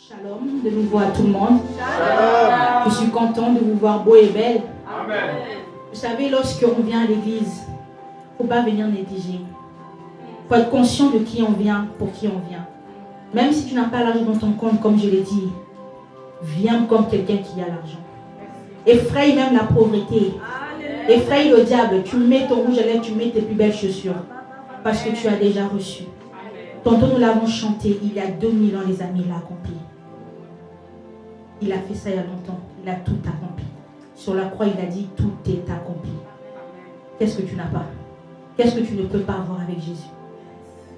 Shalom, de nouveau à tout le monde. Shalom. Je suis content de vous voir beau et belle. Amen. Vous savez, lorsqu'on vient à l'église, il ne faut pas venir négliger. Il faut être conscient de qui on vient, pour qui on vient. Même si tu n'as pas l'argent dans ton compte, comme je l'ai dit, viens comme quelqu'un qui a l'argent. Effraie même la pauvreté. Effraie le diable. Tu mets ton rouge à lèvres, tu mets tes plus belles chaussures. Parce que tu as déjà reçu. Tantôt nous l'avons chanté, il y a 2000 ans, les amis, il l'a accompli. Il a fait ça il y a longtemps. Il a tout accompli. Sur la croix, il a dit, tout est accompli. Qu'est-ce que tu n'as pas? Qu'est-ce que tu ne peux pas avoir avec Jésus?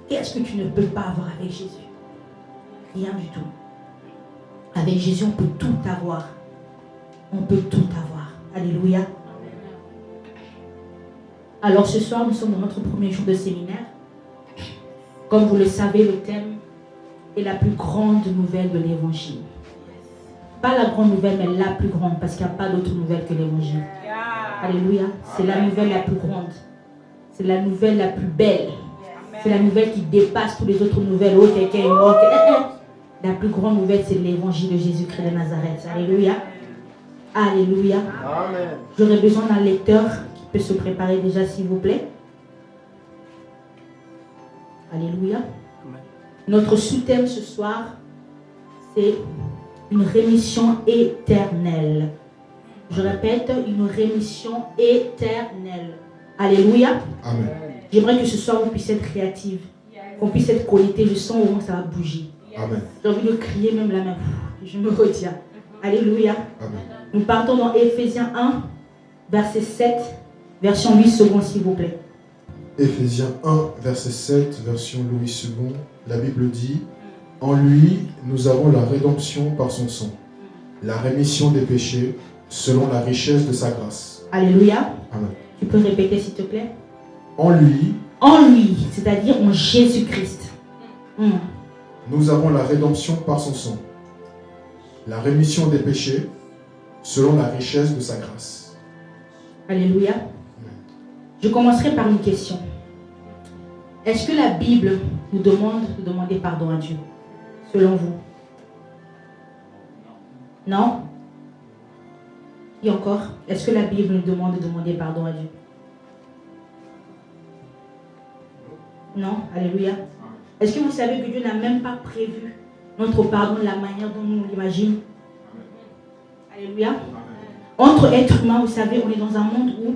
Qu'est-ce que tu ne peux pas avoir avec Jésus? Rien du tout. Avec Jésus, on peut tout avoir. On peut tout avoir. Alléluia. Alors ce soir, nous sommes dans notre premier jour de séminaire. Comme vous le savez, le thème est la plus grande nouvelle de l'évangile. Pas la grande nouvelle, mais la plus grande, parce qu'il n'y a pas d'autre nouvelle que l'évangile. Alléluia. C'est la nouvelle la plus grande. C'est la nouvelle la plus belle. C'est la nouvelle qui dépasse toutes les autres nouvelles. Oh, quelqu'un est mort. La plus grande nouvelle, c'est l'évangile de Jésus-Christ de Nazareth. Alléluia. Alléluia. Amen. J'aurais besoin d'un lecteur qui peut se préparer déjà, s'il vous plaît. Alléluia. Amen. Notre sous-thème ce soir, c'est une rémission éternelle. Je répète, une rémission éternelle. Alléluia. Amen. J'aimerais que ce soir, vous puissiez être créative, qu'on puisse être connecté. Je sens au moins que ça va bouger. Amen. J'ai envie de crier même la main. Je me retiens. Alléluia. Amen. Nous partons dans Éphésiens 1, verset 7, version 8 secondes, s'il vous plaît. Éphésiens 1, verset 7, version Louis II, la Bible dit: en lui, nous avons la rédemption par son sang, la rémission des péchés, selon la richesse de sa grâce. Alléluia. Amen. Tu peux répéter, s'il te plaît? En lui, c'est-à-dire en Jésus-Christ. nous avons la rédemption par son sang, la rémission des péchés, selon la richesse de sa grâce. Alléluia. Je commencerai par une question. Est-ce que la Bible nous demande de demander pardon à Dieu, selon vous? Non? Et encore, est-ce que la Bible nous demande de demander pardon à Dieu? Non? Alléluia. Est-ce que vous savez que Dieu n'a même pas prévu notre pardon de la manière dont nous l'imaginons? Alléluia. Entre êtres humains, vous savez, on est dans un monde où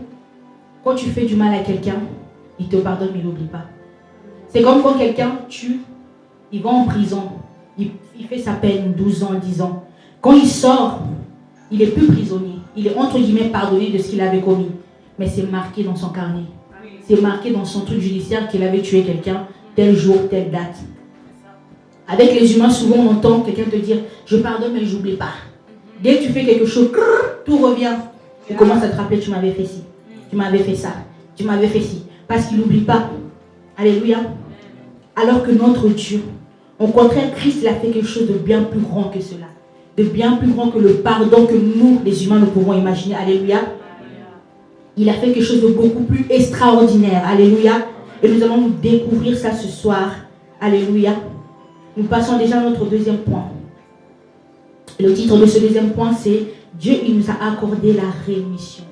quand tu fais du mal à quelqu'un, il te pardonne mais il n'oublie pas. C'est comme quand quelqu'un tue, il va en prison, il fait sa peine 12 ans, 10 ans. Quand il sort, il n'est plus prisonnier. Il est entre guillemets pardonné de ce qu'il avait commis. Mais c'est marqué dans son carnet. C'est marqué dans son truc judiciaire qu'il avait tué quelqu'un tel jour, telle date. Avec les humains, souvent on entend quelqu'un te dire « je pardonne mais je n'oublie pas ». Dès que tu fais quelque chose, tout revient. Tu commences à te rappeler, tu m'avais fait ci, tu m'avais fait ça, tu m'avais fait ci. Parce qu'il n'oublie pas. Alléluia. Alors que notre Dieu, au contraire, Christ, il a fait quelque chose de bien plus grand que cela. De bien plus grand que le pardon que nous, les humains, nous pouvons imaginer. Alléluia. Il a fait quelque chose de beaucoup plus extraordinaire. Alléluia. Et nous allons découvrir ça ce soir. Alléluia. Nous passons déjà à notre deuxième point. Le titre de ce deuxième point, c'est Dieu, il nous a accordé la rémission.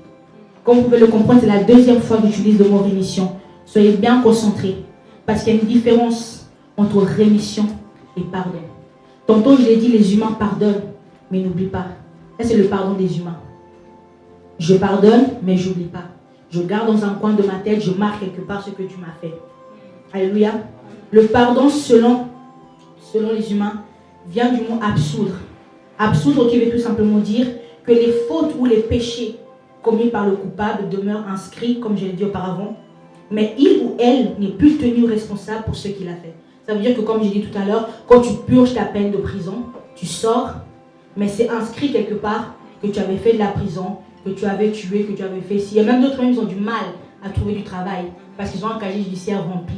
Comme vous pouvez le comprendre, c'est la deuxième fois que j'utilise le mot rémission. Soyez bien concentrés. Parce qu'il y a une différence entre rémission et pardon. Tantôt, je l'ai dit, les humains pardonnent, mais n'oublient pas. Ça, c'est le pardon des humains. Je pardonne, mais je n'oublie pas. Je garde dans un coin de ma tête, je marque quelque part ce que tu m'as fait. Alléluia. Le pardon, selon les humains, vient du mot absoudre. Absoudre qui veut tout simplement dire que les fautes ou les péchés commis par le coupable demeurent inscrits, comme je l'ai dit auparavant, mais il ou elle n'est plus tenu responsable pour ce qu'il a fait. Ça veut dire que, comme j'ai dit tout à l'heure, quand tu purges ta peine de prison, tu sors, mais c'est inscrit quelque part que tu avais fait de la prison, que tu avais tué, que tu avais fait ci. Il y a même d'autres qui ont du mal à trouver du travail parce qu'ils ont un casier judiciaire rempli,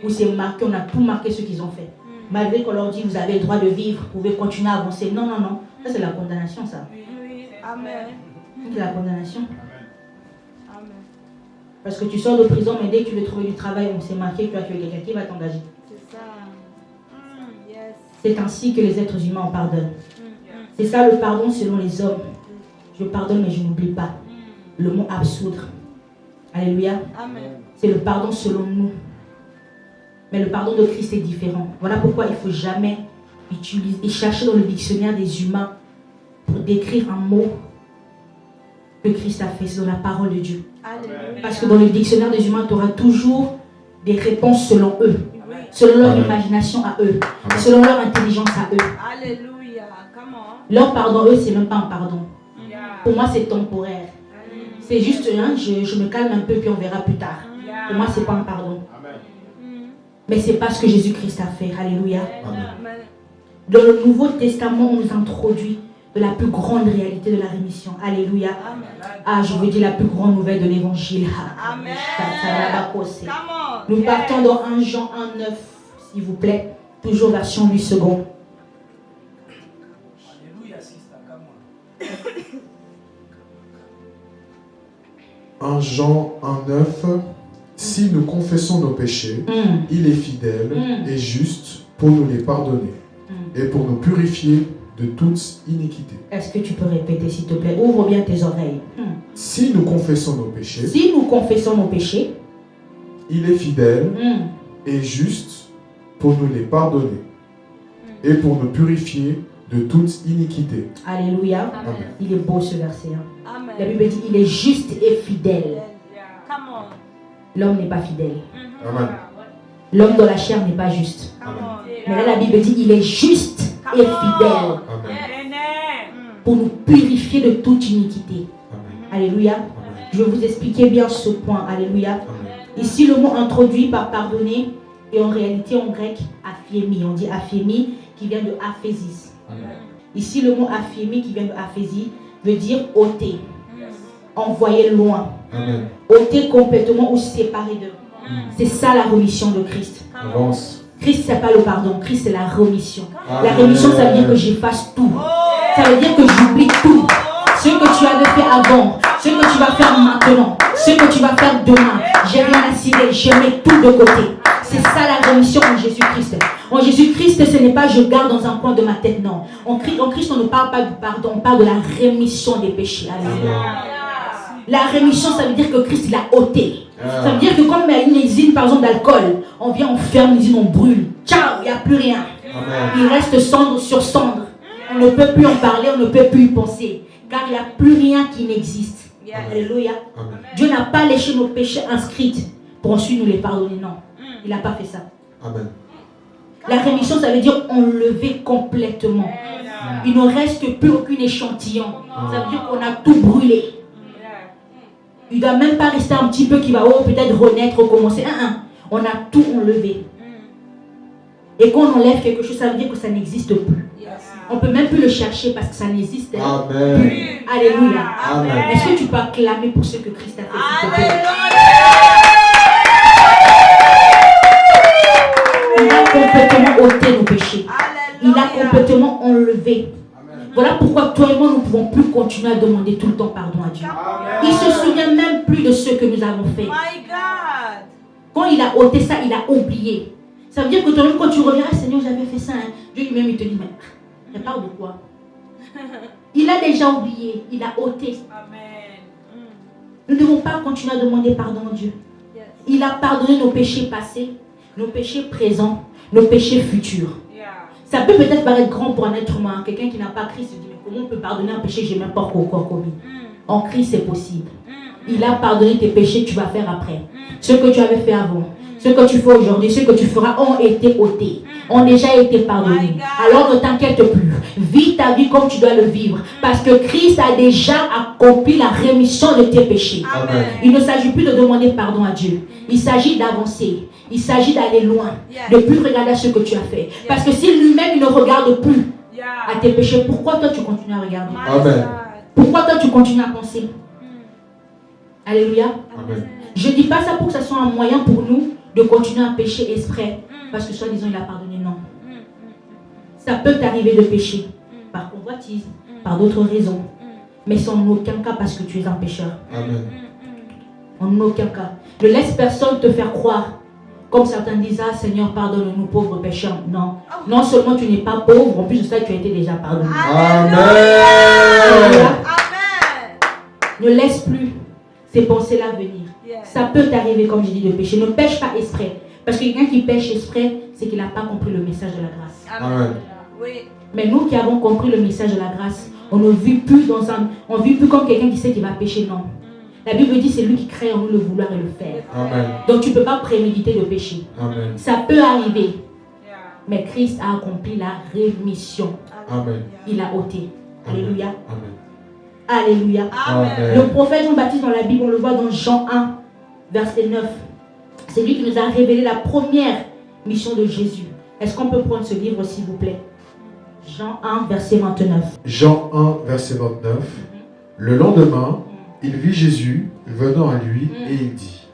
où c'est marqué, on a tout marqué ce qu'ils ont fait. Malgré qu'on leur dit, vous avez le droit de vivre, vous pouvez continuer à avancer. Non, non, non. Ça, c'est la condamnation, ça. Amen. C'est la condamnation. Amen. Parce que tu sors de prison, mais dès que tu veux trouver du travail, on s'est marqué que tu as tué quelqu'un qui va t'engager. C'est ça. Yes. C'est ainsi que les êtres humains en pardonnent. C'est ça le pardon selon les hommes. Je pardonne mais je n'oublie pas. Le mot absoudre. Alléluia. Amen. C'est le pardon selon nous. Mais le pardon de Christ est différent. Voilà pourquoi il ne faut jamais utiliser et chercher dans le dictionnaire des humains pour décrire un mot que Christ a fait. C'est dans la parole de Dieu. Alléluia. Parce que dans le dictionnaire des humains, tu auras toujours des réponses selon eux. Selon leur Amen. imagination à eux. Amen. Selon leur intelligence à eux. Alléluia. Come on. Leur pardon, eux, c'est même pas un pardon. Yeah. Pour moi, c'est temporaire. C'est juste, hein, je me calme un peu puis on verra plus tard. Pour moi, c'est pas un pardon. Mais c'est pas ce que Jésus-Christ a fait. Alléluia. Amen. Amen. Dans le Nouveau Testament, on nous introduit de la plus grande réalité de la rémission. Alléluia. Amen. Ah, je veux dire la plus grande nouvelle de l'évangile. Amen. Come Come on. Nous partons dans 1 Jean 1,9, s'il vous plaît. Toujours version 8 secondes. Alléluia, sister, come on. 1 Jean 1,9. Si nous confessons nos péchés, il est fidèle et juste pour nous les pardonner et pour nous purifier de toute iniquité. Est-ce que tu peux répéter, s'il te plaît? Ouvre bien tes oreilles. Si nous confessons nos péchés, Si nous confessons nos péchés, il est fidèle et juste pour nous les pardonner et pour nous purifier de toute iniquité. alléluia. Amen. Il est beau ce verset. Hein. Amen. La Bible dit, il est juste et fidèle. Come on. L'homme n'est pas fidèle. Amen. L'homme dans la chair n'est pas juste. Come on. Mais là, la Bible dit, il est juste et fidèle Amen. pour nous purifier de toute iniquité. Amen. Alléluia. Amen. Je vais vous expliquer bien ce point. Alléluia. Amen. Ici, le mot introduit par pardonner est en réalité en grec aphiemi. On dit aphiemi qui vient de aphésis. Amen. Ici, le mot aphiemi qui vient de aphésie veut dire ôter, envoyer loin, Amen. ôter complètement ou séparer d'eux. C'est ça la remission de Christ. Avance. Christ, c'est pas le pardon. Christ, c'est la remission. La Amen. rémission, ça veut dire que j'efface tout. Ça veut dire que j'oublie tout. Ce que tu avais fait avant, ce que tu vas faire maintenant, ce que tu vas faire demain. J'ai rien à cirer, je mets tout de côté. C'est ça la rémission en Jésus-Christ. En Jésus-Christ, ce n'est pas je garde dans un coin de ma tête, non. En Christ, on ne parle pas du pardon, on parle de la rémission des péchés. Alléluia. La rémission, ça veut dire que Christ l'a ôté. Ça veut dire que comme il y a une usine, par exemple, d'alcool, on vient, on ferme l'usine, on brûle. Ciao, il n'y a plus rien. Amen. Il reste cendre sur cendre. On ne peut plus en parler, on ne peut plus y penser. Car il n'y a plus rien qui n'existe. Alléluia. Amen. Dieu n'a pas léché nos péchés inscrits pour ensuite nous les pardonner. Non, il n'a pas fait ça. Amen. La rémission, ça veut dire enlever complètement. Il ne reste plus aucun échantillon. Ça veut dire qu'on a tout brûlé. Il ne doit même pas rester un petit peu qui va peut-être renaître, recommencer. On a tout enlevé. Et quand on enlève quelque chose, ça veut dire que ça n'existe plus. On ne peut même plus le chercher parce que ça n'existe plus. Amen. Alléluia. Amen. Est-ce que tu peux acclamer pour ce que Christ a fait, s'il te plaît? Il a complètement ôté nos péchés. Il a complètement enlevé. Voilà pourquoi toi et moi, nous ne pouvons plus continuer à demander tout le temps pardon à Dieu. Il ne se souvient même plus de ce que nous avons fait. My God. Quand il a ôté ça, il a oublié. Ça veut dire que toi-même, quand tu reviens, ah, Seigneur, j'avais fait ça. Hein. Dieu lui-même, il te dit, mais parle de quoi? Il a déjà oublié. Il a ôté. Amen. Nous ne devons pas continuer à demander pardon à Dieu. Yes. Il a pardonné nos péchés passés, nos péchés présents, nos péchés futurs. Yeah. Ça peut peut-être paraître grand pour un être humain. Quelqu'un qui n'a pas Christ se dit, mais comment on peut pardonner un péché que je n'ai même pas encore commis? En Christ, c'est possible. Il a pardonné tes péchés que tu vas faire après. Ce que tu avais fait avant, ce que tu fais aujourd'hui, ce que tu feras ont été ôtés, ont déjà été pardonnés. Alors ne t'inquiète plus. Vis ta vie comme tu dois le vivre. Parce que Christ a déjà accompli la rémission de tes péchés. Amen. Il ne s'agit plus de demander pardon à Dieu. Il s'agit d'avancer. Il s'agit d'aller loin. De ne plus regarder à ce que tu as fait. Parce que si lui-même il ne regarde plus à tes péchés, pourquoi toi tu continues à regarder? Amen. Pourquoi toi tu continues à penser? Alléluia. Amen. Je ne dis pas ça pour que ce soit un moyen pour nous de continuer à pécher exprès. Parce que soi-disant il a pardonné. Non. Ça peut t'arriver de pécher. Par convoitise. Par d'autres raisons. Mais c'est en aucun cas parce que tu es un pécheur. Amen. En aucun cas. Ne laisse personne te faire croire Comme certains disent, ah Seigneur, pardonne-nous pauvres pécheurs. Non. Non seulement tu n'es pas pauvre, en plus de ça, tu as été déjà pardonné. Amen. Ne laisse plus ces pensées-là venir. Ça peut t'arriver, comme je dis, de pécher. Ne pêche pas exprès. Parce que quelqu'un qui pêche exprès, c'est qu'il n'a pas compris le message de la grâce. Amen. Mais nous qui avons compris le message de la grâce, on ne vit plus comme quelqu'un qui sait qu'il va pécher. Non. La Bible dit c'est lui qui crée en nous le vouloir et le faire. Amen. Donc tu ne peux pas préméditer de péché. Amen. Ça peut arriver. Mais Christ a accompli la rémission. Amen. Il a ôté. Alléluia. Amen. Alléluia. Amen. Le prophète Jean-Baptiste dans la Bible, on le voit dans Jean 1, verset 9. C'est lui qui nous a révélé la première mission de Jésus. Est-ce qu'on peut prendre ce livre s'il vous plaît? Jean 1, verset 29. Jean 1, verset 29. Le lendemain, il vit Jésus venant à lui et il dit,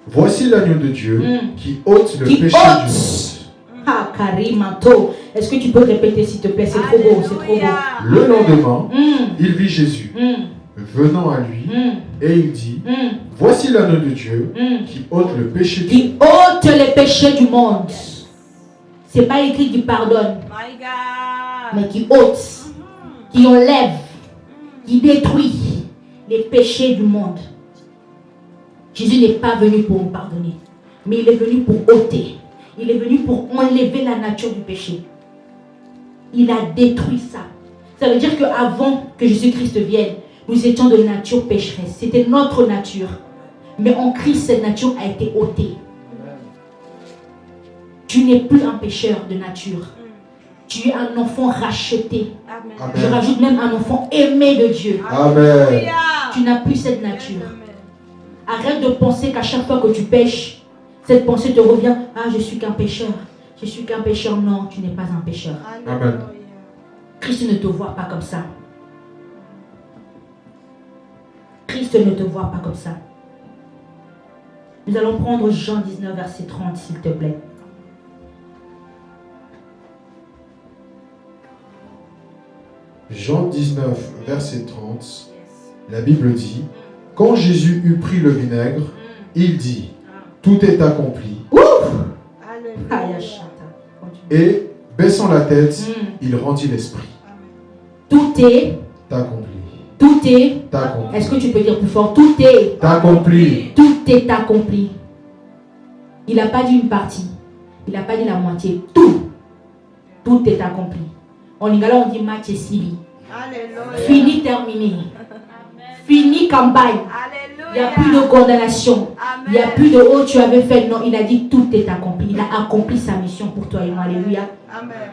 voici l'agneau de Dieu qui ôte le péché du monde. Ah, Karimato. Est-ce que tu peux répéter s'il te plaît? C'est trop beau, c'est trop beau. Le lendemain, il vit Jésus venant à lui et il dit, voici l'agneau de Dieu qui ôte le péché du monde. Qui ôte les péchés du monde. C'est pas écrit qui pardonne, mais qui ôte, qui enlève, qui détruit les péchés du monde. Jésus n'est pas venu pour nous pardonner, mais il est venu pour ôter. Il est venu pour enlever la nature du péché. Il a détruit ça. Ça veut dire qu'avant que Jésus-Christ vienne, nous étions de nature pécheresse. C'était notre nature. Mais en Christ, cette nature a été ôtée. Tu n'es plus un pécheur de nature. Tu es un enfant racheté. Amen. Je rajoute même un enfant aimé de Dieu. Amen. Tu n'as plus cette nature. Arrête de penser qu'à chaque fois que tu pêches, cette pensée te revient. Ah, je suis qu'un pécheur. Je suis qu'un pécheur. Non, tu n'es pas un pécheur. Amen. Christ ne te voit pas comme ça. Christ ne te voit pas comme ça. Nous allons prendre Jean 19, verset 30, s'il te plaît. Jean 19, verset 30, la Bible dit, quand Jésus eut pris le vinaigre, il dit, tout est accompli. Et, baissant la tête, il rendit l'esprit. Tout est accompli. Tout est accompli. Est-ce que tu peux dire plus fort? Tout est accompli. Tout est accompli. Il n'a pas dit une partie. Il n'a pas dit la moitié. Tout. Tout est accompli. En lingala, on dit match et sili. Fini, terminé. Fini, campagne. Il n'y a plus de condamnation. Il n'y a plus de oh, tu avais fait. Non, il a dit tout est accompli. Il a accompli sa mission pour toi et moi. Alléluia. Amen.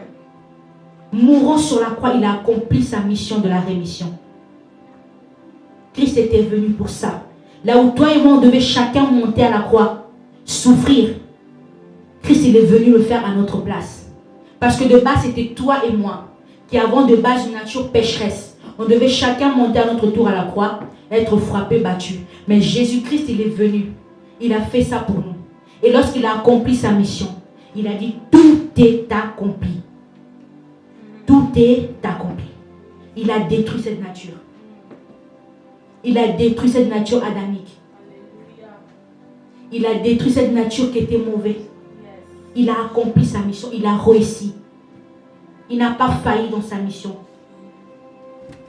Mourant sur la croix, il a accompli sa mission de la rémission. Christ était venu pour ça. Là où toi et moi, on devait chacun monter à la croix, souffrir. Christ, il est venu le faire à notre place. Parce que de base, c'était toi et moi qui avons de base une nature pécheresse. On devait chacun monter à notre tour à la croix, être frappé, battu. Mais Jésus-Christ, il est venu. Il a fait ça pour nous. Et lorsqu'il a accompli sa mission, il a dit, tout est accompli. Tout est accompli. Il a détruit cette nature. Il a détruit cette nature adamique. Il a détruit cette nature qui était mauvaise. Il a accompli sa mission. Il a réussi. Il n'a pas failli dans sa mission.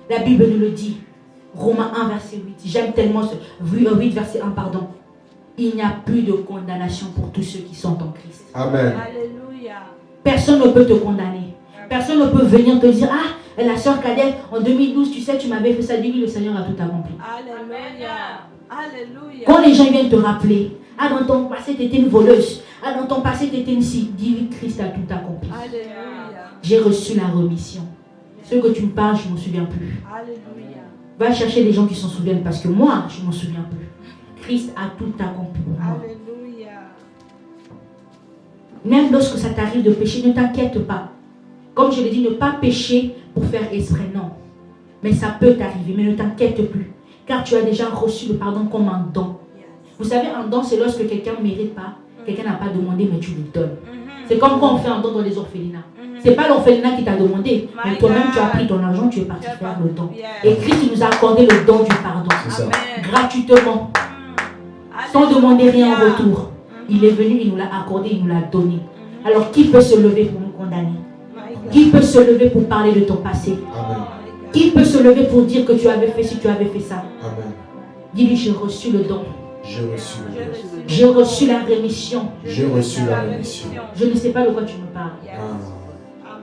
La Bible nous le dit. Romains 1, verset 8. J'aime tellement ce... 8, verset 1, pardon. Il n'y a plus de condamnation pour tous ceux qui sont en Christ. Amen. Alléluia. Personne ne peut te condamner. Personne ne peut venir te dire, ah, la sœur Kadel, en 2012, tu sais, tu m'avais fait ça. Dis-lui, le Seigneur a tout accompli. Alléluia. Alléluia. Quand les gens viennent te rappeler, ah, dans ton passé, tu étais une voleuse. Ah, dans ton passé, tu étais une scie. Dis-lui, Christ a tout accompli. Alléluia. J'ai reçu la remission. Ce que tu me parles, je ne m'en souviens plus. Alléluia. Va chercher les gens qui s'en souviennent parce que moi, je ne m'en souviens plus. Christ a tout accompli pour moi. Alléluia. Même lorsque ça t'arrive de pécher, ne t'inquiète pas. Comme je l'ai dit, ne pas pécher pour faire exprès, non. Mais ça peut t'arriver, mais ne t'inquiète plus. Car tu as déjà reçu le pardon comme un don. Vous savez, un don, c'est lorsque quelqu'un ne mérite pas, quelqu'un n'a pas demandé, mais tu lui donnes. C'est comme quand on fait un don dans les orphelinats. Ce n'est pas l'orphelinat qui t'a demandé, mais toi-même tu as pris ton argent, tu es parti faire le don. Et Christ nous a accordé le don du pardon. C'est ça. Gratuitement. Sans demander rien en retour. Il est venu, il nous l'a accordé, il nous l'a donné. Alors qui peut se lever pour nous condamner? Qui peut se lever pour parler de ton passé? Amen. Qui peut se lever pour dire que tu avais fait ci, tu avais fait ça? Amen. Dis-lui, j'ai reçu le don. J'ai reçu. J'ai reçu la rémission. J'ai reçu la rémission. Je ne sais pas de quoi tu me parles. Ah.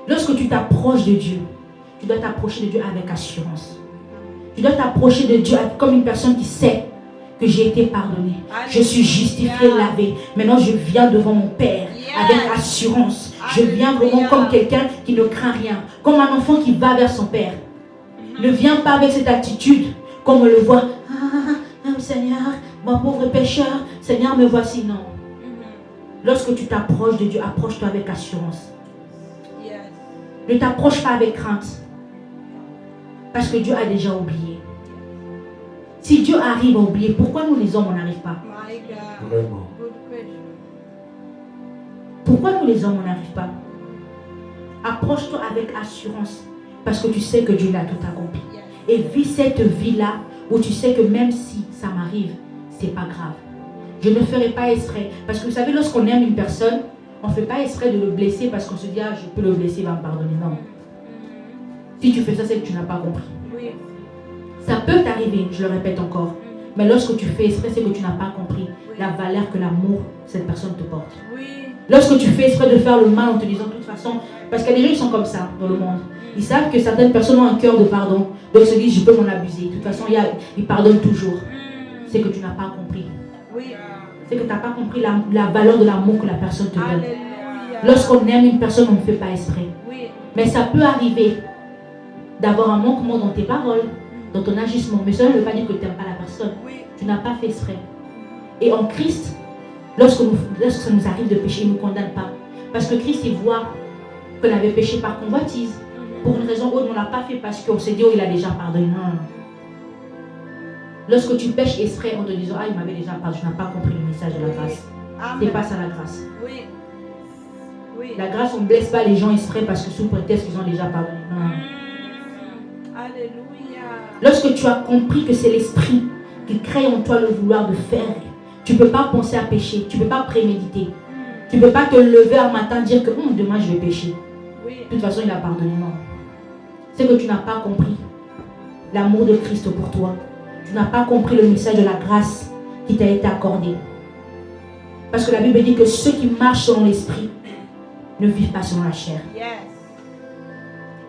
Lorsque tu t'approches de Dieu, tu dois t'approcher de Dieu avec assurance. Tu dois t'approcher de Dieu comme une personne qui sait que j'ai été pardonné. Je suis justifié, lavé. Maintenant, je viens devant mon Père avec assurance. Je viens vraiment comme quelqu'un qui ne craint rien. Comme un enfant qui va vers son Père. Ne viens pas avec cette attitude, comme on le voit. Seigneur, mon pauvre pécheur, Seigneur, me voici. Non. Lorsque tu t'approches de Dieu, approche-toi avec assurance. Ne t'approche pas avec crainte. Parce que Dieu a déjà oublié. Si Dieu arrive à oublier, pourquoi nous les hommes on n'arrive pas? Vraiment. Pourquoi nous les hommes on n'arrive pas? Approche-toi avec assurance. Parce que tu sais que Dieu l'a tout accompli. Et vis cette vie-là où tu sais que même si ça m'arrive, c'est pas grave. Je ne ferai pas exprès. Parce que vous savez, lorsqu'on aime une personne, on ne fait pas exprès de le blesser parce qu'on se dit, ah, je peux le blesser, il va me pardonner. Non. Si tu fais ça, c'est que tu n'as pas compris. Ça peut t'arriver, je le répète encore. Mais lorsque tu fais exprès, c'est que tu n'as pas compris la valeur que l'amour, cette personne te porte. Lorsque tu fais exprès de faire le mal en te disant, de toute façon, parce qu'il y a des gens qui sont comme ça dans le monde. Ils savent que certaines personnes ont un cœur de pardon. Donc ils se disent, je peux m'en abuser. De toute façon, ils pardonnent toujours. C'est que tu n'as pas compris. C'est que tu n'as pas compris la valeur de l'amour que la personne te donne. Lorsqu'on aime une personne, on ne fait pas exprès. Mais ça peut arriver d'avoir un manquement dans tes paroles, dans ton agissement. Mais cela ne veut pas dire que tu n'aimes pas la personne. Tu n'as pas fait exprès. Et en Christ, lorsque ça nous arrive de pécher, il ne nous condamne pas. Parce que Christ, il voit qu'on avait péché par convoitise. Pour une raison ou autre, on ne l'a pas fait parce qu'on s'est dit, oh, il a déjà pardonné. Non. Lorsque tu pêches exprès en te disant, ah, il m'avait déjà pardonné, tu n'as pas compris le message de la grâce. Ce n'est pas ça la grâce. La grâce, on ne blesse pas les gens exprès parce que sous prétexte qu'ils ont déjà pardonné. Non. Lorsque tu as compris que c'est l'esprit qui crée en toi le vouloir de faire, tu ne peux pas penser à pécher, tu ne peux pas préméditer. Tu ne peux pas te lever un matin et dire que demain je vais pécher. De toute façon, il a pardonné. Non. C'est que tu n'as pas compris l'amour de Christ pour toi. Tu n'as pas compris le message de la grâce qui t'a été accordé. Parce que la Bible dit que ceux qui marchent selon l'esprit ne vivent pas selon la chair.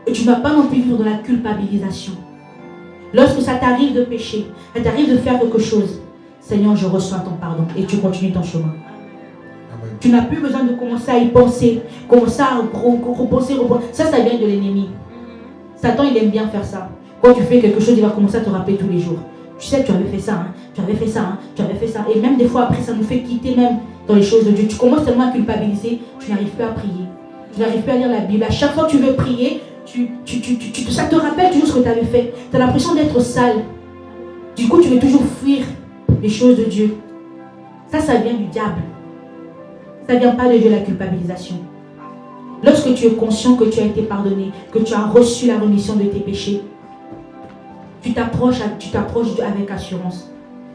Et tu ne vas pas non plus vivre dans la culpabilisation. Lorsque ça t'arrive de pécher, ça t'arrive de faire quelque chose, Seigneur, je reçois ton pardon et tu continues ton chemin. Amen. Tu n'as plus besoin de commencer à y penser, commencer à repenser. Ça vient de l'ennemi. Satan, il aime bien faire ça. Quand tu fais quelque chose, il va commencer à te rappeler tous les jours. Tu sais, tu avais fait ça, hein, tu avais fait ça, hein, tu avais fait ça. Et même des fois après, ça nous fait quitter même dans les choses de Dieu. Tu commences tellement à culpabiliser, tu n'arrives plus à prier. Tu n'arrives plus à lire la Bible. À chaque fois que tu veux prier, ça te rappelle toujours ce que tu avais fait. Tu as l'impression d'être sale. Du coup, tu veux toujours fuir les choses de Dieu. Ça vient du diable. Ça ne vient pas de Dieu, la culpabilisation. Lorsque tu es conscient que tu as été pardonné, que tu as reçu la rémission de tes péchés, tu t'approches avec assurance.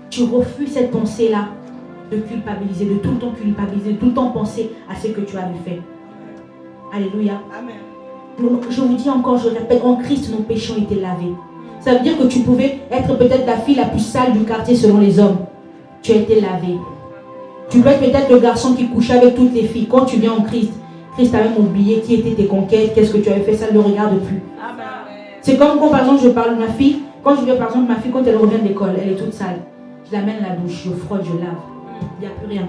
Tu refuses cette pensée-là de culpabiliser, de tout le temps culpabiliser, de tout le temps penser à ce que tu avais fait. Alléluia. Amen. Je vous dis encore, je répète, en Christ, nos péchés ont été lavés. Ça veut dire que tu pouvais être peut-être la fille la plus sale du quartier selon les hommes. Tu as été lavé. Tu peux être peut-être le garçon qui couchait avec toutes les filles. Quand tu viens en Christ, Christ a même oublié qui étaient tes conquêtes, qu'est-ce que tu avais fait, ça ne le regarde plus. Amen. C'est comme quand par exemple je parle de ma fille, quand je veux par exemple ma fille, quand elle revient de l'école, elle est toute sale. Je l'amène à la douche, je frotte, je lave. Il n'y a plus rien.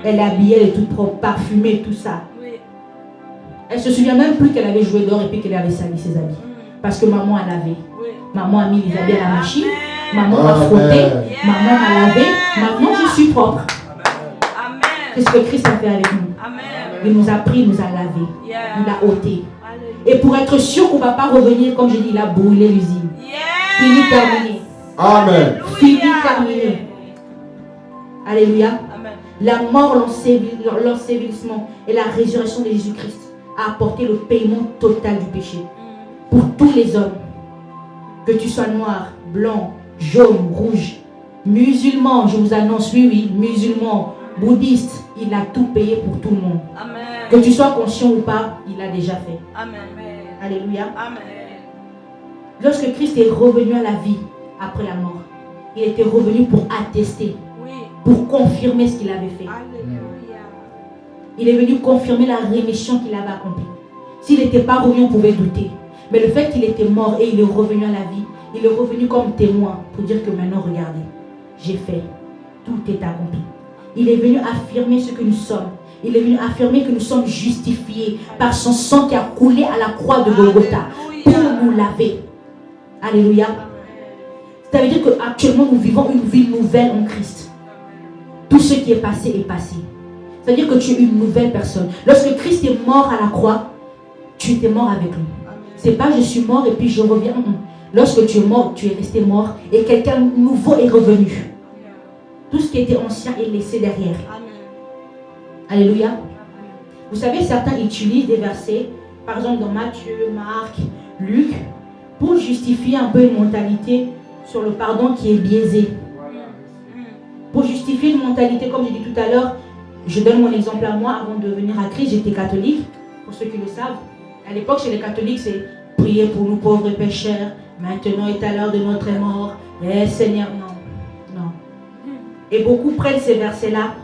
Elle est habillée, elle est toute propre, parfumée, tout ça. Elle ne se souvient même plus qu'elle avait joué dehors et puis qu'elle avait sali ses habits. Parce que maman a lavé. Maman a mis les habits à la machine. Maman a frotté. Maman a lavé. Maintenant je suis propre. C'est ce que Christ a fait avec nous. Il nous a pris, il nous a lavé. Il nous a ôté. Et pour être sûr qu'on ne va pas revenir, comme je dis, il a brûlé l'usine. Fini, terminé. Amen. Fini, terminé. Alléluia. La mort, l'ensevelissement et la résurrection de Jésus-Christ a apporté le paiement total du péché. Pour tous les hommes. Que tu sois noir, blanc, jaune, rouge, Musulman, je vous annonce, oui, musulman, bouddhiste, il a tout payé pour tout le monde. Amen. Que tu sois conscient ou pas, il l'a déjà fait. Amen. Alléluia. Amen. Lorsque Christ est revenu à la vie après la mort, il était revenu pour attester, Oui. pour confirmer ce qu'il avait fait. Alléluia. Il est venu confirmer la rémission qu'il avait accomplie. S'il n'était pas revenu, on pouvait douter. Mais le fait qu'il était mort et il est revenu à la vie, il est revenu comme témoin pour dire que maintenant, regardez, j'ai fait. Tout est accompli. Il est venu affirmer ce que nous sommes. Il est venu affirmer que nous sommes justifiés par son sang qui a coulé à la croix de Golgotha pour nous laver. Alléluia. Ça veut dire qu'actuellement, nous vivons une vie nouvelle en Christ. Tout ce qui est passé. Ça veut dire que tu es une nouvelle personne. Lorsque Christ est mort à la croix, tu étais mort avec lui. C'est pas je suis mort et puis je reviens. Lorsque tu es mort, tu es resté mort et quelqu'un nouveau est revenu. Tout ce qui était ancien est laissé derrière. Alléluia. Vous savez, certains utilisent des versets, par exemple dans Matthieu, Marc, Luc, pour justifier un peu une mentalité sur le pardon qui est biaisée. Pour justifier une mentalité, comme j'ai dit tout à l'heure, je donne mon exemple à moi. Avant de venir à Christ, j'étais catholique, pour ceux qui le savent. À l'époque, chez les catholiques, c'est prier pour nous pauvres pécheurs. Maintenant est à l'heure de notre mort. Eh Seigneur, non. Et beaucoup prennent ces versets-là,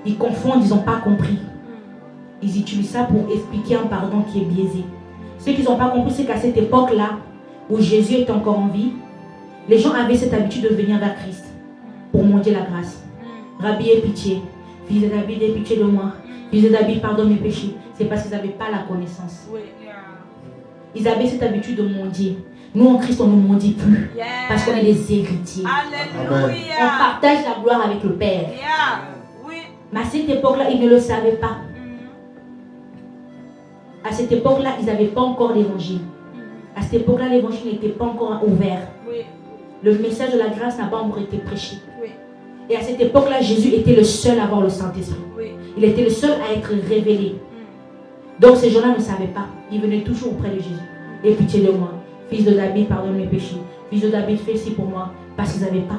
ils confondent, ils n'ont pas compris. Ils utilisent ça pour expliquer un pardon qui est biaisé. Ce qu'ils n'ont pas compris, c'est qu'à cette époque-là, où Jésus était encore en vie, les gens avaient cette habitude de venir vers Christ pour demander la grâce. Rabbi, aie pitié. Fils de David, aie pitié de moi. Fils de David, pardonne mes péchés. C'est parce qu'ils n'avaient pas la connaissance. Ils avaient cette habitude de mendier. Nous, en Christ, on ne mendie plus. Parce qu'on est des héritiers. Alléluia. On partage la gloire avec le Père. Oui. Mais à cette époque-là, ils ne le savaient pas. À cette époque-là, ils n'avaient pas encore l'évangile. À cette époque-là, l'évangile n'était pas encore ouvert. Oui. Le message de la grâce n'a pas encore été prêché. Oui. Et à cette époque-là, Jésus était le seul à avoir le Saint-Esprit. Oui. Il était le seul à être révélé. Donc ces gens-là ne savaient pas. Ils venaient toujours auprès de Jésus. Aie pitié de moi. Fils de David, pardonne mes péchés. Fils de David, fais ci pour moi. Parce qu'ils n'avaient pas.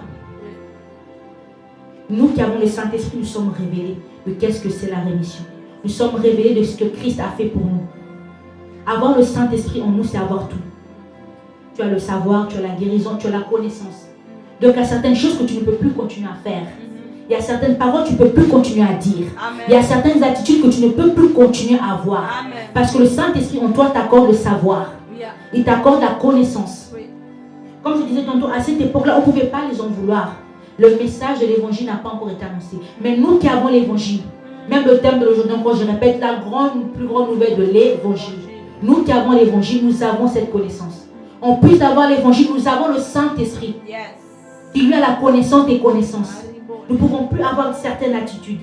Nous qui avons le Saint-Esprit, nous sommes révélés de qu'est-ce que c'est la rémission. Nous sommes révélés de ce que Christ a fait pour nous. Avoir le Saint-Esprit en nous, c'est avoir tout. Tu as le savoir, tu as la guérison, tu as la connaissance. Donc il y a certaines choses que tu ne peux plus continuer à faire. Il y a certaines paroles que tu ne peux plus continuer à dire. Amen. Il y a certaines attitudes que tu ne peux plus continuer à avoir. Amen. Parce que le Saint-Esprit en toi t'accorde le savoir. Il t'accorde la connaissance. Oui. Comme je disais tantôt, à cette époque-là, on ne pouvait pas les en vouloir. Le message de l'évangile n'a pas encore été annoncé. Mais nous qui avons l'évangile, même le thème de l'aujourd'hui, encore je répète, la plus grande nouvelle de l'évangile. Nous qui avons l'évangile, nous avons cette connaissance. En plus d'avoir l'évangile, nous avons le Saint-Esprit. Yes. Qui lui a la connaissance des connaissances. Nous ne pouvons plus avoir certaines attitudes.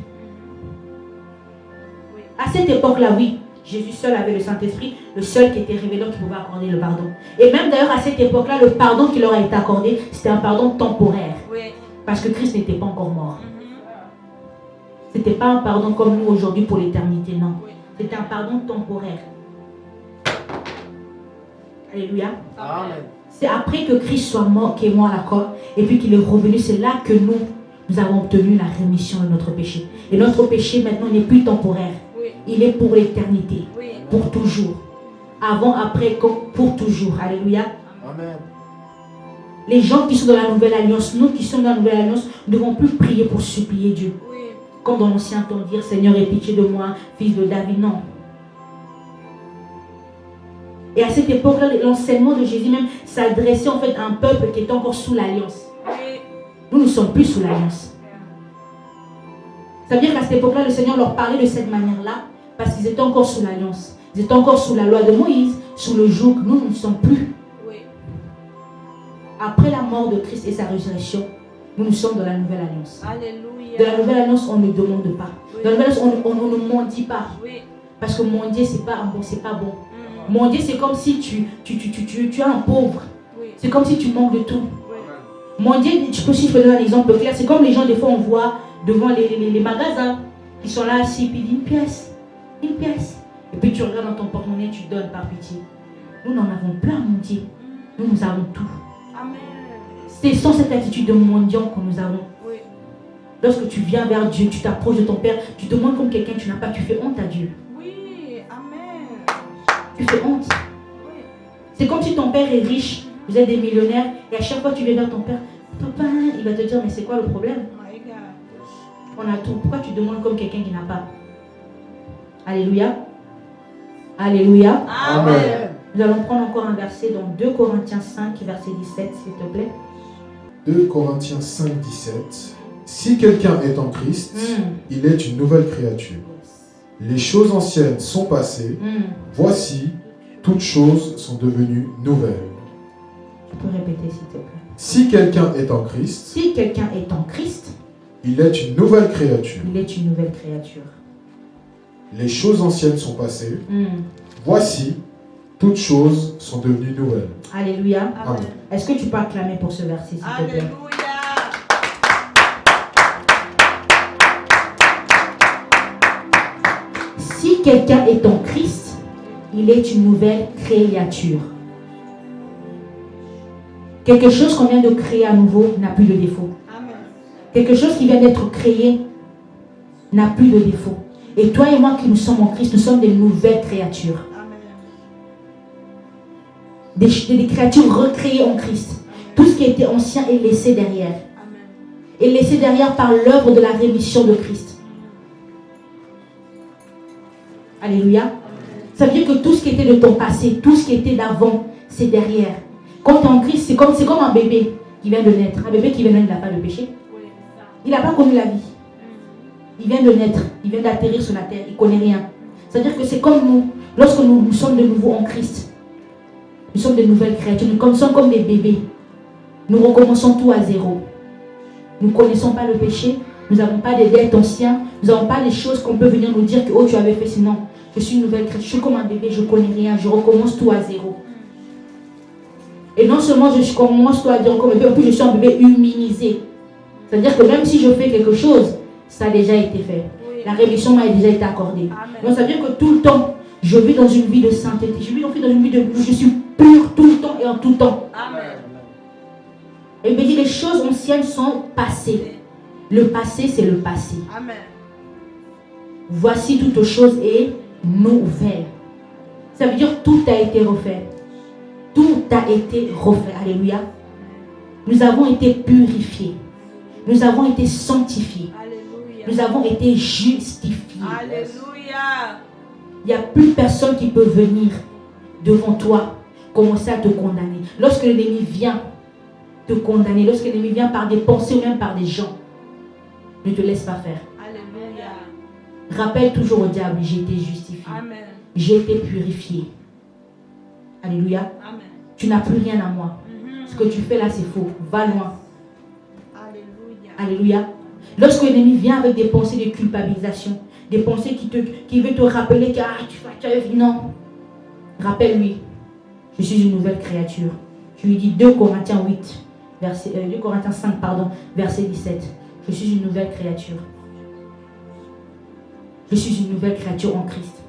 À cette époque-là, oui, Jésus seul avait le Saint-Esprit, le seul qui était révélant qui pouvait accorder le pardon. Et même d'ailleurs, à cette époque-là, le pardon qui leur a été accordé, c'était un pardon temporaire. Oui. Parce que Christ n'était pas encore mort. Ce n'était pas un pardon comme nous aujourd'hui pour l'éternité, non. C'était un pardon temporaire. Alléluia. Amen. C'est après que Christ soit mort, qui est mort à la croix, et puis qu'il est revenu, c'est là que nous avons obtenu la rémission de notre péché. Et notre péché maintenant n'est plus temporaire. Oui. Il est pour l'éternité, Oui. pour toujours. Avant, après, comme pour toujours. Alléluia. Amen. Les gens qui sont dans la nouvelle alliance, nous qui sommes dans la nouvelle alliance, ne devons plus prier pour supplier Dieu. Oui. Comme dans l'ancien temps, dire Seigneur, aie pitié de moi, fils de David. Non. Et à cette époque-là, l'enseignement de Jésus même s'adressait en fait à un peuple qui était encore sous l'alliance. Oui. Nous ne sommes plus sous l'alliance. Ça veut dire qu'à cette époque-là, le Seigneur leur parlait de cette manière-là parce qu'ils étaient encore sous l'alliance. Ils étaient encore sous la loi de Moïse, sous le joug. Nous ne sommes plus. Oui. Après la mort de Christ et sa résurrection, nous sommes dans la nouvelle alliance. Alléluia. Dans la nouvelle alliance, on ne demande pas. Dans la nouvelle alliance, on ne mendie pas. Oui. Parce que mendier, c'est pas bon, c'est pas bon. Mendier, c'est comme si tu es un pauvre. Oui. C'est comme si tu manques de tout. Oui. Mendier, si je peux donner un exemple clair, c'est comme les gens, des fois, on voit devant les magasins, qui sont là assis, puis ils disent une pièce. Et puis tu regardes dans ton porte-monnaie, tu donnes par pitié. Nous n'en avons plein à mendier. Nous avons tout. Amen. C'est sans cette attitude de mendiant que nous avons. Oui. Lorsque tu viens vers Dieu, tu t'approches de ton Père, tu demandes comme quelqu'un que tu n'as pas, tu fais honte à Dieu. Oui. Amen. Tu fais honte. Oui. C'est comme si ton père est riche, vous êtes des millionnaires, et à chaque fois que tu viens vers ton père, papa, il va te dire, mais c'est quoi le problème? My God. On a tout. Pourquoi tu demandes comme quelqu'un qui n'a pas? Alléluia. Alléluia. Amen. Nous allons prendre encore un verset dans 2 Corinthiens 5, verset 17, s'il te plaît. 2 Corinthiens 5, 17. Si quelqu'un est en Christ, il est une nouvelle créature. Les choses anciennes sont passées. Voici, toutes choses sont devenues nouvelles. Tu peux répéter, s'il te plaît. Si quelqu'un est en Christ, Si quelqu'un est en Christ, il est une nouvelle créature. il est une nouvelle créature. Les choses anciennes sont passées. Voici, toutes choses sont devenues nouvelles. Alléluia. Amen. Est-ce que tu peux acclamer pour ce verset, s'il te plaît? Alléluia. Si quelqu'un est en Christ, il est une nouvelle créature. Quelque chose qu'on vient de créer à nouveau n'a plus de défaut. Amen. Quelque chose qui vient d'être créé n'a plus de défaut. Et toi et moi qui nous sommes en Christ, nous sommes des nouvelles créatures. Amen. Des créatures recréées en Christ. Tout ce qui était ancien est laissé derrière. Amen. Est laissé derrière par l'œuvre de la rémission de Christ. Alléluia. Ça veut dire que tout ce qui était de ton passé, tout ce qui était d'avant, c'est derrière. Quand tu es en Christ, c'est comme un bébé qui vient de naître. Un bébé qui vient de naître, il n'a pas de péché. Oui, c'est ça. Il n'a pas connu la vie. Il vient de naître, il vient d'atterrir sur la terre, il ne connaît rien. C'est-à-dire que c'est comme nous, lorsque nous sommes de nouveau en Christ, nous sommes de nouvelles créatures, nous sommes comme des bébés. Nous recommençons tout à zéro. Nous ne connaissons pas le péché, nous n'avons pas des dettes anciennes, nous n'avons pas des choses qu'on peut venir nous dire que oh, tu avais fait, sinon je suis une nouvelle créature, je suis comme un bébé, je ne connais rien, je recommence tout à zéro. Et non seulement je commence tout à dire comme un bébé, en plus je suis un bébé immunisé. C'est-à-dire que même si je fais quelque chose, ça a déjà été fait. Oui. La rémission m'a déjà été accordée. Amen. Donc ça veut dire que tout le temps, je vis dans une vie de sainteté. Je vis dans une vie où je suis pur tout le temps et en tout temps. Amen. Et il me dit les choses anciennes sont passées. Le passé, c'est le passé. Amen. Voici toute chose est nouvelle. Ça veut dire tout a été refait. Tout a été refait. Alléluia. Nous avons été purifiés. Nous avons été sanctifiés. Alléluia. Nous avons été justifiés. Alléluia. Il n'y a plus personne qui peut venir devant toi commencer à te condamner. Lorsque l'ennemi vient te condamner, lorsque l'ennemi vient par des pensées ou même par des gens, ne te laisse pas faire. Alléluia. Rappelle toujours au diable, j'ai été justifié. Amen. J'ai été purifié. Alléluia. Amen. Tu n'as plus rien à moi. Ce que tu fais là, c'est faux. Va loin. Alléluia. Alléluia. Lorsque l'ennemi vient avec des pensées de culpabilisation, des pensées qui veulent te rappeler que tu avais fait. Non. Rappelle-lui, je suis une nouvelle créature. Je lui dis 2 Corinthiens 8, 2 Corinthiens 5, verset 17. Je suis une nouvelle créature. Je suis une nouvelle créature en Christ.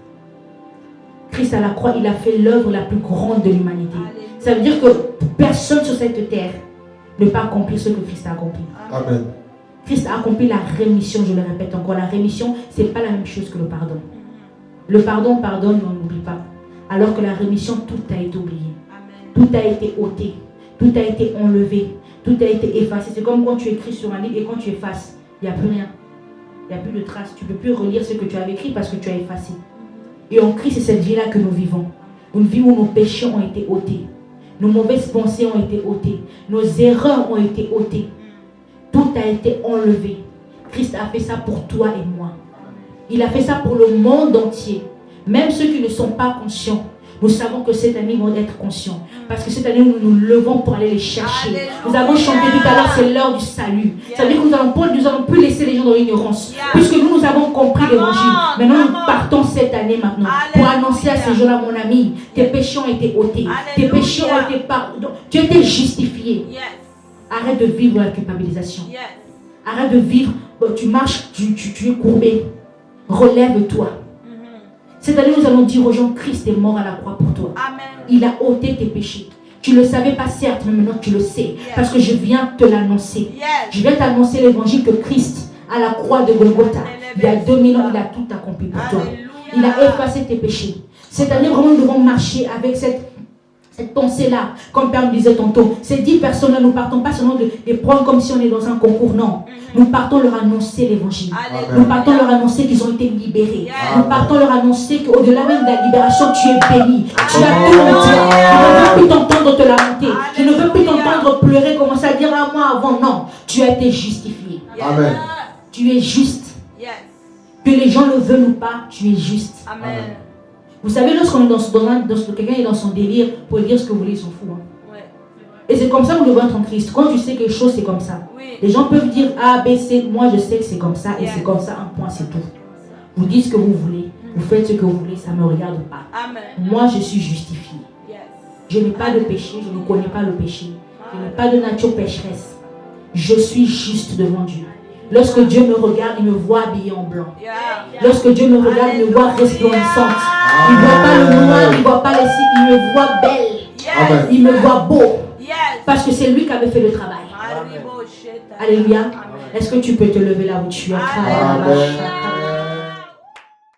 Christ à la croix, il a fait l'œuvre la plus grande de l'humanité. Ça veut dire que personne sur cette terre ne peut accomplir ce que Christ a accompli. Amen. Christ a accompli la rémission, je le répète encore. La rémission, ce n'est pas la même chose que le pardon. Le pardon, on pardonne, mais on n'oublie pas. Alors que la rémission, tout a été oublié. Amen. Tout a été ôté. Tout a été enlevé. Tout a été effacé. C'est comme quand tu écris sur un livre et quand tu effaces, il n'y a plus rien. Il n'y a plus de traces. Tu ne peux plus relire ce que tu avais écrit parce que tu as effacé. Et en Christ, c'est cette vie-là que nous vivons. Une vie où nos péchés ont été ôtés. Nos mauvaises pensées ont été ôtées. Nos erreurs ont été ôtées. Tout a été enlevé. Christ a fait ça pour toi et moi. Il a fait ça pour le monde entier. Même ceux qui ne sont pas conscients. Nous savons que cette année, ils vont être conscients. Parce que cette année, nous nous levons pour aller les chercher. Alléluia. Nous avons chanté tout à l'heure, c'est l'heure du salut. Ça veut dire que nous allons plus laisser les gens dans l'ignorance. Puisque nous avons compris l'évangile. Maintenant, nous partons cette année maintenant pour annoncer à ces gens-là, mon ami, tes péchés ont été ôtés. Tes péchés ont été pardonnés. Tu as été justifié. Yes. Arrête de vivre la culpabilisation. Yes. Arrête de vivre, tu marches, tu es courbé. Relève-toi. Cette année, nous allons dire aux gens, Christ est mort à la croix pour toi. Amen. Il a ôté tes péchés. Tu ne le savais pas certes, mais maintenant tu le sais. Parce que je viens te l'annoncer. Yes. Je viens t'annoncer l'évangile que Christ, à la croix de Golgotha, il y a 2000 ans, il a tout accompli pour toi. Il a effacé tes péchés. C'est-à-dire vraiment nous devons marcher avec cette pensée-là, comme Père nous disait tantôt. Ces 10 personnes-là, nous ne partons pas seulement de les prendre comme si on est dans un concours, non. Nous partons leur annoncer l'évangile. Nous partons leur annoncer qu'ils ont été libérés. Nous partons leur annoncer qu'au-delà même de la libération, tu es béni. Tu as tout le temps. Je ne veux plus t'entendre te lamenter. Je ne veux plus t'entendre pleurer, commencer à dire à moi avant. Non, tu as été justifié. Amen. Tu es juste. Yes. Que les gens le veulent ou pas, tu es juste. Amen. Vous savez, lorsqu'on est quelqu'un est dans son délire, pour dire ce que vous voulez, ils s'en foutent. Hein. Ouais. Et c'est comme ça que nous devons être en Christ. Quand tu sais quelque chose, c'est comme ça. Oui. Les gens peuvent dire A, B, C. Moi, je sais que c'est comme ça et c'est comme ça. Un point, c'est tout. Vous dites ce que vous voulez. Vous faites ce que vous voulez. Ça ne me regarde pas. Amen. Moi, je suis justifié. Yes. Je n'ai pas de péché. Je ne connais pas le péché. Je n'ai pas de nature pécheresse. Je suis juste devant Dieu. Lorsque Dieu me regarde, il me voit habillée en blanc. Yeah. Lorsque Dieu me regarde, il me voit resplendissante. Il ne voit pas le noir, il ne voit pas les signes, il me voit belle. Yes. Il me voit beau. Yes. Parce que c'est lui qui avait fait le travail. Arribo, shit. Alléluia. Amen. Est-ce que tu peux te lever là où tu es? Amen.